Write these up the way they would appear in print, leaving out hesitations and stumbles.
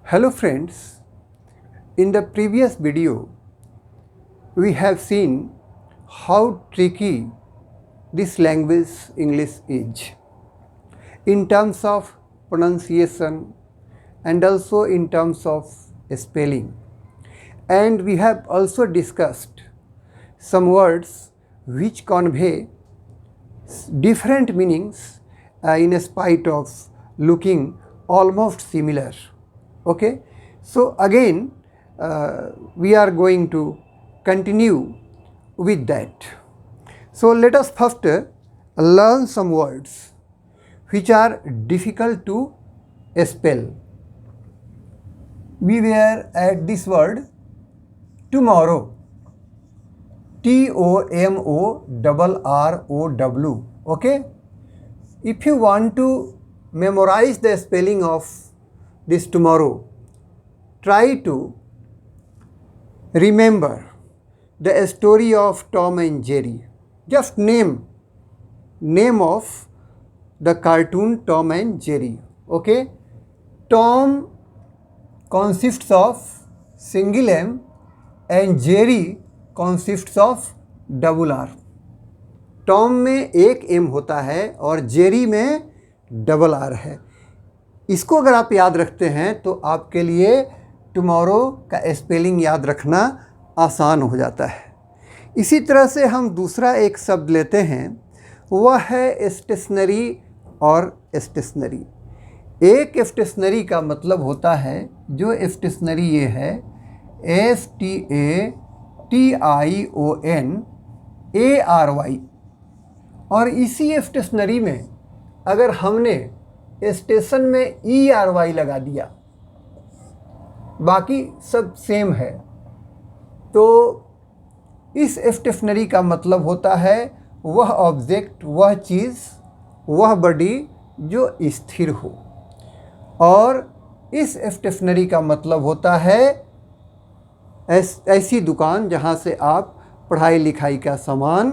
Hello friends, in the previous video we have seen how tricky this language English is in terms of pronunciation and also in terms of spelling, and we have also discussed some words which convey different meanings in spite of looking almost similar. Okay, so again we are going to continue with that. So let us first learn some words which are difficult to spell. We were at this word tomorrow, TOMORROW. Okay, if you want to memorize the spelling of this tomorrow, try to remember the story of Tom and Jerry. Just name of the cartoon Tom and Jerry. Okay, Tom consists of single M and Jerry consists of double R. Tom में एक M होता है और Jerry में double R है। इसको अगर आप याद रखते हैं तो आपके लिए टुमारो का स्पेलिंग याद रखना आसान हो जाता है। इसी तरह से हम दूसरा एक शब्द लेते हैं, वह है स्टेशनरी और स्टेशनरी। एक स्टेशनरी का मतलब होता है, जो स्टेशनरी ये है STATIONARY, और इसी स्टेशनरी में अगर हमने स्टेशन में ERY लगा दिया, बाकी सब सेम है, तो इस स्टेशनरी का मतलब होता है वह ऑब्जेक्ट, वह चीज़, वह बॉडी जो स्थिर हो। और इस स्टेशनरी का मतलब होता है ऐसी दुकान जहाँ से आप पढ़ाई लिखाई का सामान,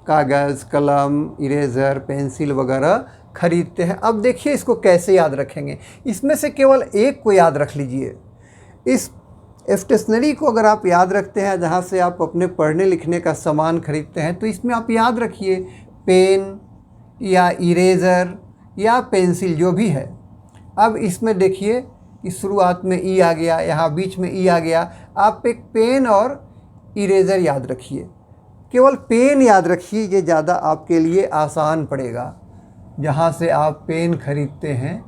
कागज़, कलम, इरेज़र, पेंसिल वगैरह खरीदते हैं। अब देखिए इसको कैसे याद रखेंगे। इसमें से केवल एक को याद रख लीजिए। इस स्टेशनरी को अगर आप याद रखते हैं जहाँ से आप अपने पढ़ने लिखने का सामान खरीदते हैं, तो इसमें आप याद रखिए पेन या इरेज़र या पेंसिल जो भी है। अब इसमें देखिए कि शुरुआत में ई आ गया, यहाँ बीच में ई आ गया। आप एक पेन और इरेज़र याद रखिए, केवल पेन याद रखिए, ये ज़्यादा आपके लिए आसान पड़ेगा। जहाँ से आप पेन खरीदते हैं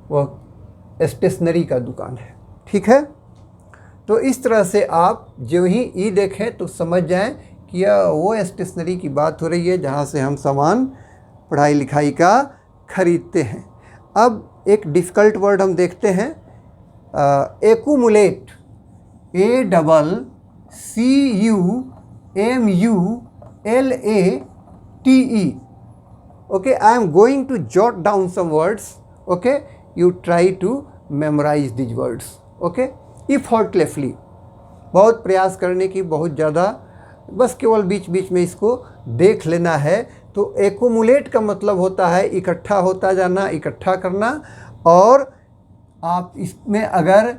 वह स्टेशनरी का दुकान है, ठीक है। तो इस तरह से आप जो ही ई देखें तो समझ जाएं कि यह वो स्टेशनरी की बात हो रही है जहाँ से हम सामान पढ़ाई लिखाई का खरीदते हैं। अब एक डिफ़िकल्ट वर्ड हम देखते हैं, accumulate, ACCUMULATE. Okay, I am going to jot down some words. Okay, you try to memorize these words. Okay, effortlessly, बहुत प्रयास करने की बहुत ज़्यादा, बस केवल बीच बीच में इसको देख लेना है। तो एक्यूमुलेट का मतलब होता है इकट्ठा होता जाना, इकट्ठा करना। और आप इसमें अगर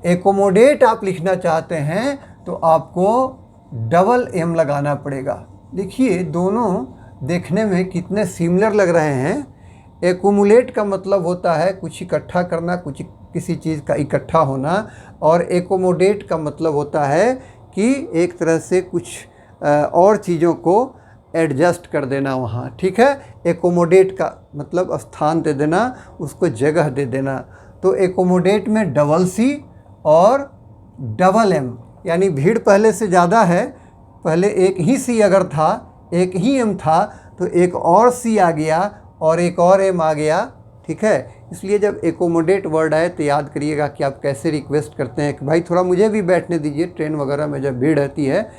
एकोमोडेट आप लिखना चाहते हैं तो आपको डबल एम लगाना पड़ेगा। देखिए दोनों देखने में कितने सिमिलर लग रहे हैं। एक्यूमुलेट का मतलब होता है कुछ इकट्ठा करना, कुछ किसी चीज़ का इकट्ठा होना, और एकोमोडेट का मतलब होता है कि एक तरह से कुछ और चीज़ों को एडजस्ट कर देना वहाँ, ठीक है। एकोमोडेट का मतलब स्थान दे देना, उसको जगह दे देना। तो एकोमोडेट में डबल सी और डबल एम, यानी भीड़ पहले से ज़्यादा है। पहले एक ही सी अगर था, एक ही एम था, तो एक और सी आ गया और एक और एम आ गया, ठीक है। इसलिए जब एकोमोडेट वर्ड आए तो याद करिएगा कि आप कैसे रिक्वेस्ट करते हैं कि भाई थोड़ा मुझे भी बैठने दीजिए, ट्रेन वगैरह में जब भीड़ रहती है।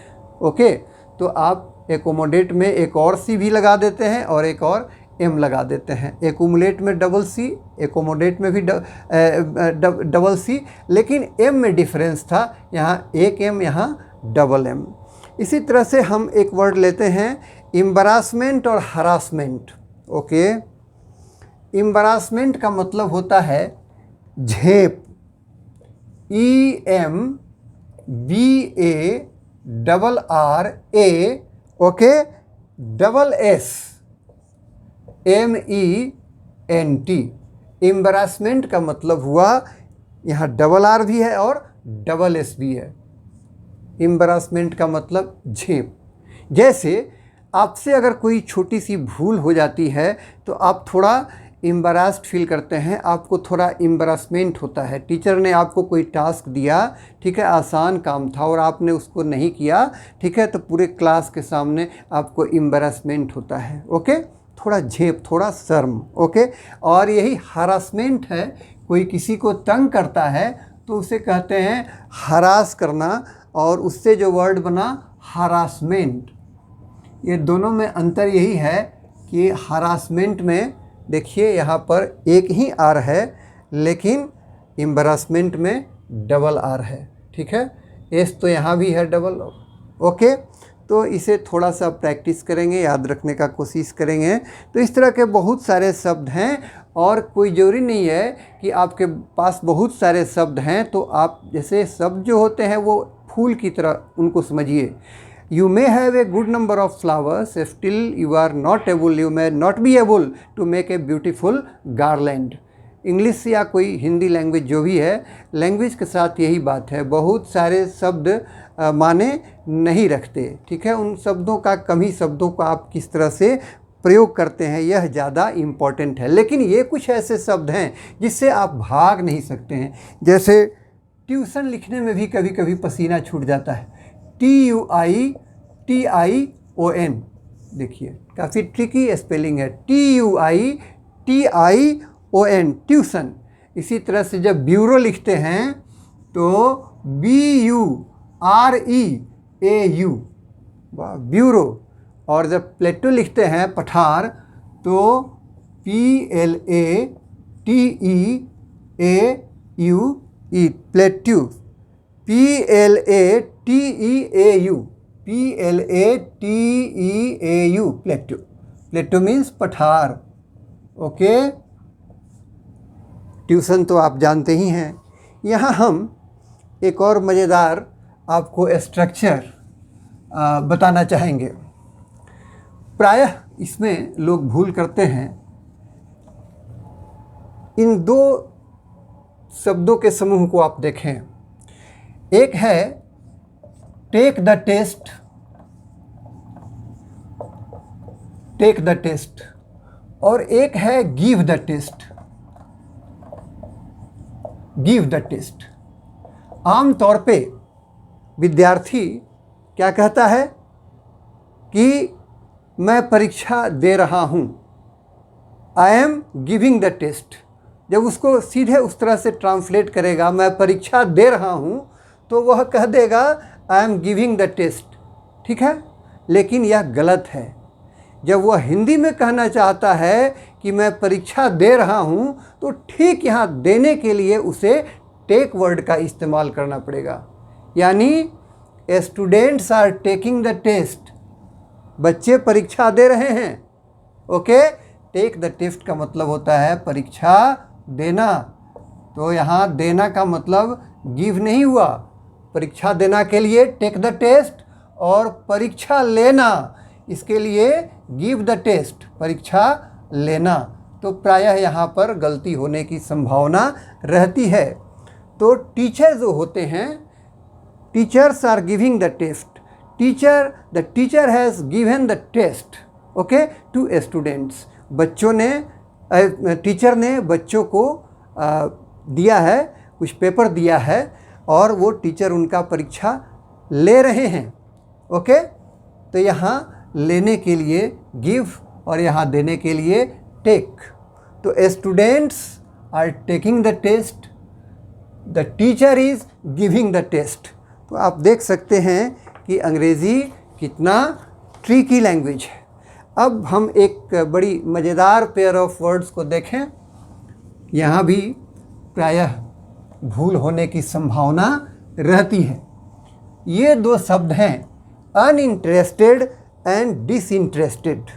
ओके, तो आप एकोमोडेट में एक और सी भी लगा देते हैं और एक और एम लगा देते हैं। एक्यूमुलेट में डबल सी, एकोमोडेट में भी डबल सी, लेकिन एम में डिफरेंस था, यहाँ एक एम, यहाँ डबल एम। इसी तरह से हम एक वर्ड लेते हैं एम्बैरासमेंट और हरासमेंट। ओके, एम्बैरासमेंट का मतलब होता है झेप, EMBARRA, ओके, SSMENT। एम्बरासमेंट का मतलब हुआ, यहाँ डबल आर भी है और डबल एस भी है। एम्बरासमेंट का मतलब झेप। जैसे आपसे अगर कोई छोटी सी भूल हो जाती है तो आप थोड़ा एम्बरास्ड फील करते हैं, आपको थोड़ा एम्बरासमेंट होता है। टीचर ने आपको कोई टास्क दिया, ठीक है, आसान काम था और आपने उसको नहीं किया, ठीक है, तो पूरे क्लास के सामने आपको एम्बरासमेंट होता है। ओके, थोड़ा झेप, थोड़ा शर्म। ओके, और यही हरासमेंट है, कोई किसी को तंग करता है तो उसे कहते हैं हरास करना, और उससे जो वर्ड बना हरासमेंट। ये दोनों में अंतर यही है कि हरासमेंट में देखिए यहाँ पर एक ही आर है, लेकिन एम्बरासमेंट में डबल आर है, ठीक है। एस तो यहाँ भी है डबल। ओके, तो इसे थोड़ा सा प्रैक्टिस करेंगे, याद रखने का कोशिश करेंगे। तो इस तरह के बहुत सारे शब्द हैं, और कोई ज़रूरी नहीं है कि आपके पास बहुत सारे शब्द हैं तो आप, जैसे शब्द जो होते हैं वो फूल की तरह उनको समझिए। You may have a good number of flowers, still you are not able, you may not be able to make a beautiful garland। English या कोई हिंदी लैंग्वेज जो भी है, लैंग्वेज के साथ यही बात है, बहुत सारे शब्द माने नहीं रखते, ठीक है। उन शब्दों का, कम ही शब्दों को आप किस तरह से प्रयोग करते हैं यह ज़्यादा इम्पॉर्टेंट है। लेकिन ये कुछ ऐसे शब्द हैं जिससे आप भाग नहीं सकते हैं। जैसे ट्यूशन लिखने में भी कभी कभी पसीना छूट जाता है, TUITION, देखिए काफ़ी ट्रिकी स्पेलिंग है, TUITION, ट्यूशन। इसी तरह से जब ब्यूरो लिखते हैं तो BUREAU, ब्यूरो। और जब प्लेटो लिखते हैं, पठार, तो PLATEAU, plateau, PLATEAU, plateau. Plateau means पठार। ओके, ट्यूशन तो आप जानते ही हैं। यहाँ हम एक और मज़ेदार आपको स्ट्रक्चर बताना चाहेंगे। प्रायः इसमें लोग भूल करते हैं। इन दो शब्दों के समूह को आप देखें, एक है take the test, take the test, और एक है give the test, give the test. आमतौर पे विद्यार्थी क्या कहता है कि मैं परीक्षा दे रहा हूँ, I am giving the test. जब उसको सीधे उस तरह से ट्रांसलेट करेगा, मैं परीक्षा दे रहा हूँ, तो वह कह देगा I am giving the test, ठीक है। लेकिन यह गलत है। जब वह हिंदी में कहना चाहता है कि मैं परीक्षा दे रहा हूँ, तो ठीक यहाँ देने के लिए उसे टेक वर्ड का इस्तेमाल करना पड़ेगा। यानी students are taking the test, बच्चे परीक्षा दे रहे हैं। ओके, टेक द टेस्ट का मतलब होता है परीक्षा देना। तो यहाँ देना का मतलब गिव नहीं हुआ। परीक्षा देना के लिए टेक द टेस्ट, और परीक्षा लेना इसके लिए गिव द टेस्ट, परीक्षा लेना। तो प्रायः यहाँ पर गलती होने की संभावना रहती है। तो टीचर जो होते हैं, teachers are giving the test, the teacher has given the test, okay, to students. बच्चों ने, टीचर ने बच्चों को दिया है, कुछ पेपर दिया है, और वो टीचर उनका परीक्षा ले रहे हैं। ओके, तो यहाँ लेने के लिए गिव और यहाँ देने के लिए टेक। तो students are taking the test, the teacher is giving the test. तो आप देख सकते हैं कि अंग्रेज़ी कितना ट्रिकी लैंग्वेज है। अब हम एक बड़ी मज़ेदार पेयर ऑफ वर्ड्स को देखें। यहाँ भी प्रायः भूल होने की संभावना रहती है। ये दो शब्द हैं, अनइंटरेस्टेड एंड डिसइंटरेस्टेड।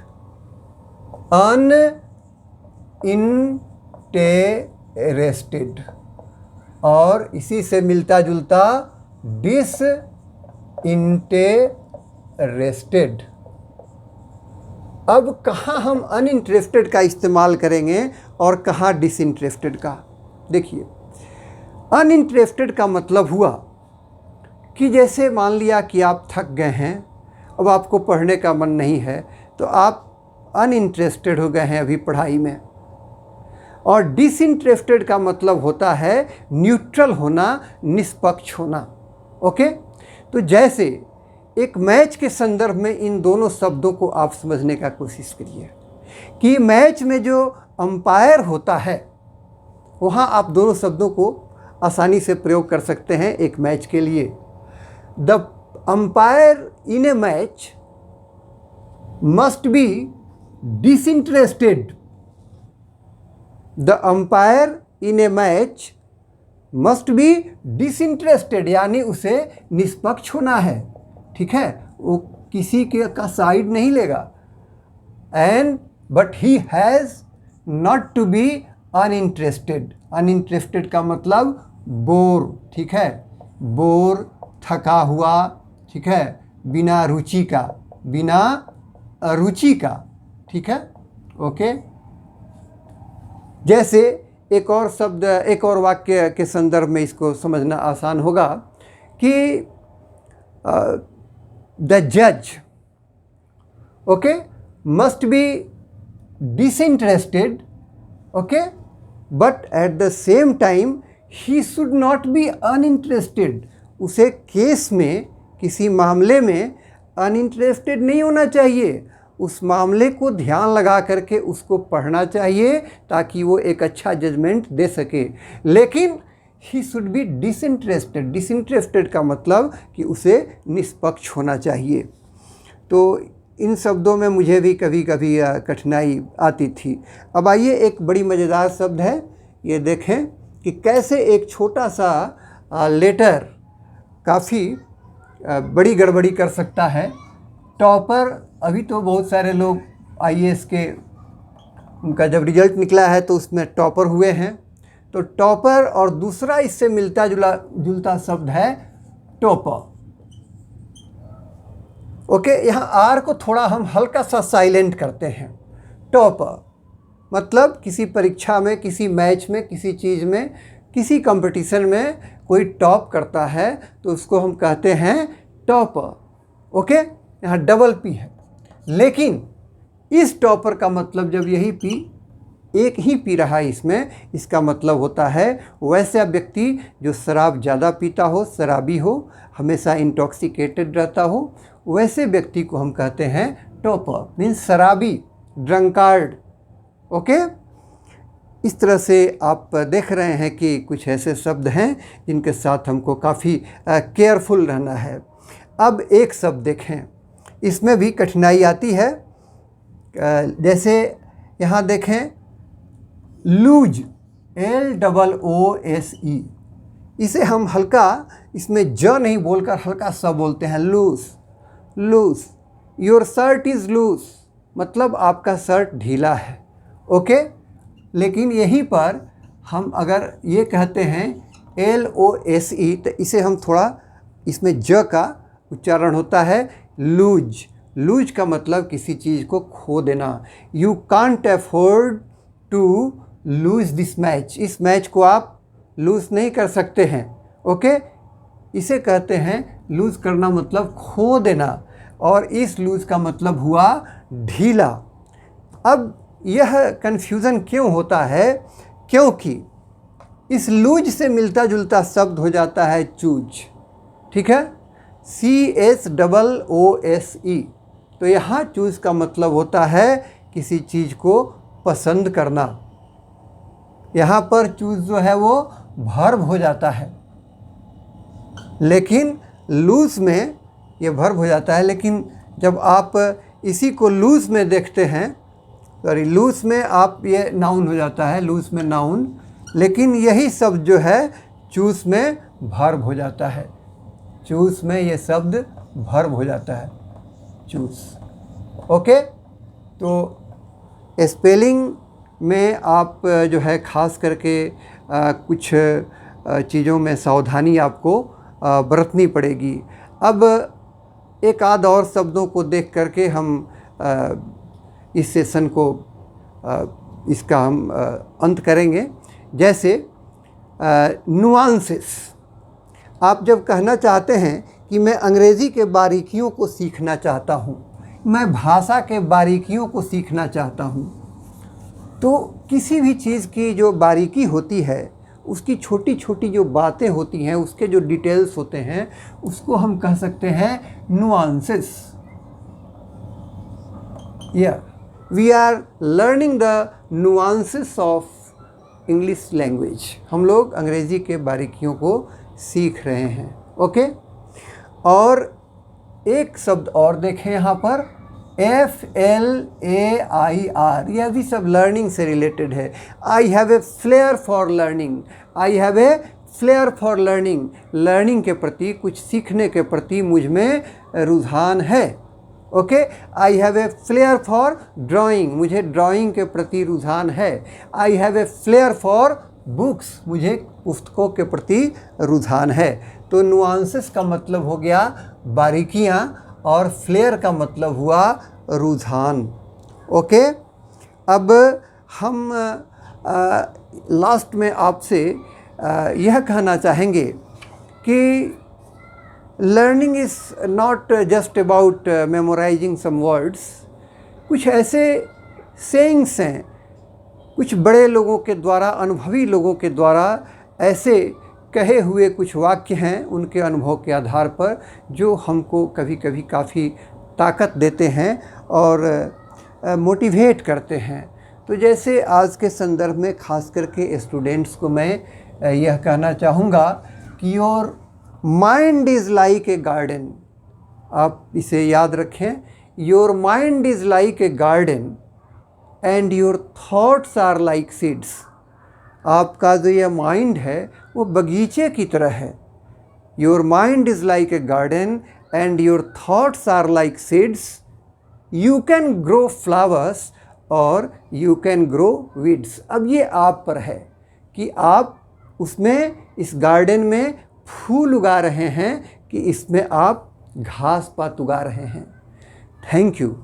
अनइंटरेस्टेड, और इसी से मिलता जुलता डिसइंटेरेस्टेड। अब कहाँ हम अनइंटरेस्टेड का इस्तेमाल करेंगे और कहाँ डिसइंटरेस्टेड का? देखिए, अनइंटरेस्टेड का मतलब हुआ कि जैसे मान लिया कि आप थक गए हैं, अब आपको पढ़ने का मन नहीं है, तो आप अनइंटरेस्टेड हो गए हैं अभी पढ़ाई में। और डिसइंटरेस्टेड का मतलब होता है न्यूट्रल होना, निष्पक्ष होना। ओके, तो जैसे एक मैच के संदर्भ में इन दोनों शब्दों को आप समझने का कोशिश करिए कि मैच में जो अंपायर होता है, वहाँ आप दोनों शब्दों को आसानी से प्रयोग कर सकते हैं एक मैच के लिए। The umpire in A match must be disinterested. The umpire in A match must be disinterested, यानी उसे निष्पक्ष होना है। ठीक है, वो किसी के का साइड नहीं लेगा। And but he has not to be uninterested. Uninterested का मतलब बोर। ठीक है, बोर, थका हुआ। ठीक है, बिना रुचि का, बिना अरुचि का। ठीक है, ओके। जैसे एक और शब्द, एक और वाक्य के संदर्भ में इसको समझना आसान होगा कि द जज, okay, must be disinterested, okay, but at the same time he should not be uninterested. उसे केस में, किसी मामले में अनइंटरेस्टेड नहीं होना चाहिए। उस मामले को ध्यान लगा करके उसको पढ़ना चाहिए ताकि वो एक अच्छा जजमेंट दे सके। लेकिन he should be disinterested. Disinterested का मतलब कि उसे निष्पक्ष होना चाहिए। तो इन शब्दों में मुझे भी कभी कभी कठिनाई आती थी। अब आइए, एक बड़ी मज़ेदार शब्द है, ये देखें कि कैसे एक छोटा सा लेटर काफ़ी बड़ी गड़बड़ी कर सकता है। टॉपर, अभी तो बहुत सारे लोग आईएएस के, उनका जब रिजल्ट निकला है तो उसमें टॉपर हुए हैं। तो टॉपर और दूसरा इससे मिलता जुलता शब्द है टॉपर। ओके, यहाँ आर को थोड़ा हम हल्का सा साइलेंट करते हैं। टॉपर मतलब किसी परीक्षा में, किसी मैच में, किसी चीज़ में, किसी कंपटीशन में कोई टॉप करता है तो उसको हम कहते हैं टॉपर। ओके, यहाँ डबल पी है। लेकिन इस टॉपर का मतलब, जब यही पी, एक ही पी रहा है इसमें, इसका मतलब होता है वैसा व्यक्ति जो शराब ज़्यादा पीता हो, शराबी हो, हमेशा इंटॉक्सिकेटेड रहता हो, वैसे व्यक्ति को हम कहते हैं टॉपर, मीन्स शराबी, ड्रंकार्ड। ओके, इस तरह से आप देख रहे हैं कि कुछ ऐसे शब्द हैं जिनके साथ हमको काफ़ी केयरफुल रहना है। अब एक शब्द देखें, इसमें भी कठिनाई आती है। जैसे यहाँ देखें, लूज, LOOSE, इसे हम हल्का, इसमें ज नहीं बोलकर हल्का सा बोलते हैं, loose. Loose, your shirt is loose, मतलब आपका शर्ट ढीला है। ओके, लेकिन यहीं पर हम अगर ये कहते हैं LOSE, तो इसे हम थोड़ा, इसमें ज का उच्चारण होता है लूज। लूज का मतलब किसी चीज़ को खो देना। You can't afford to lose this match, इस मैच को आप लूज नहीं कर सकते हैं। ओके, इसे कहते हैं लूज करना, मतलब खो देना, और इस लूज का मतलब हुआ ढीला। अब यह कन्फ्यूज़न क्यों होता है? क्योंकि इस लूज से मिलता जुलता शब्द हो जाता है चूज। ठीक है, CHOOSE। तो यहाँ चूज का मतलब होता है किसी चीज़ को पसंद करना। यहाँ पर चूज जो है वो वर्ब हो जाता है, लेकिन लूज में ये वर्ब हो जाता है। लेकिन जब आप इसी को लूज में देखते हैं, सॉरी, लूज में आप, ये नाउन हो जाता है, लूज में नाउन, लेकिन यही शब्द जो है चूज में वर्ब हो जाता है। चूज में ये शब्द वर्ब हो जाता है, चूज। ओके, तो स्पेलिंग में आप जो है ख़ास करके कुछ चीज़ों में सावधानी आपको बरतनी पड़ेगी। अब एक आध और शब्दों को देख करके हम इस सेशन को इसका हम अंत करेंगे। जैसे नुआंसेस, आप जब कहना चाहते हैं कि मैं अंग्रेज़ी के बारीकियों को सीखना चाहता हूँ, मैं भाषा के बारीकियों को सीखना चाहता हूँ, तो किसी भी चीज़ की जो बारीकी होती है, उसकी छोटी छोटी जो बातें होती हैं, उसके जो डिटेल्स होते हैं, उसको हम कह सकते हैं nuances. We are learning the nuances of English language. हम लोग अंग्रेज़ी के बारीकियों को सीख रहे हैं। ओके, और एक शब्द और देखें यहाँ पर, FLAIR, यह भी सब लर्निंग से रिलेटेड है। I have a flare for learning, I have a flare for learning, learning के प्रति, कुछ सीखने के प्रति मुझ में रुझान है। Okay, I have a flare for drawing, मुझे ड्राइंग के प्रति रुझान है। I have a flare for books, मुझे पुस्तकों के प्रति रुझान है। तो नुआंसेस का मतलब हो गया बारीकियाँ, और फ्लेयर का मतलब हुआ रुझान। ओके, अब हम लास्ट में आपसे यह कहना चाहेंगे कि learning is not just about memorising some words. कुछ ऐसे सेइंग्स हैं, कुछ बड़े लोगों के द्वारा, अनुभवी लोगों के द्वारा ऐसे कहे हुए कुछ वाक्य हैं, उनके अनुभव के आधार पर, जो हमको कभी कभी काफ़ी ताकत देते हैं और मोटिवेट करते हैं। तो जैसे आज के संदर्भ में ख़ास करके स्टूडेंट्स को मैं यह कहना चाहूँगा कि your mind is like a garden. आप इसे याद रखें, your mind is like a garden and your thoughts are like seeds. आपका जो यह माइंड है वो बगीचे की तरह है। Your mind is like a garden and your thoughts are like seeds. You can grow flowers or you can grow weeds. अब ये आप पर है कि आप उसमें, इस गार्डन में फूल उगा रहे हैं कि इसमें आप घास पात उगा रहे हैं। Thank you.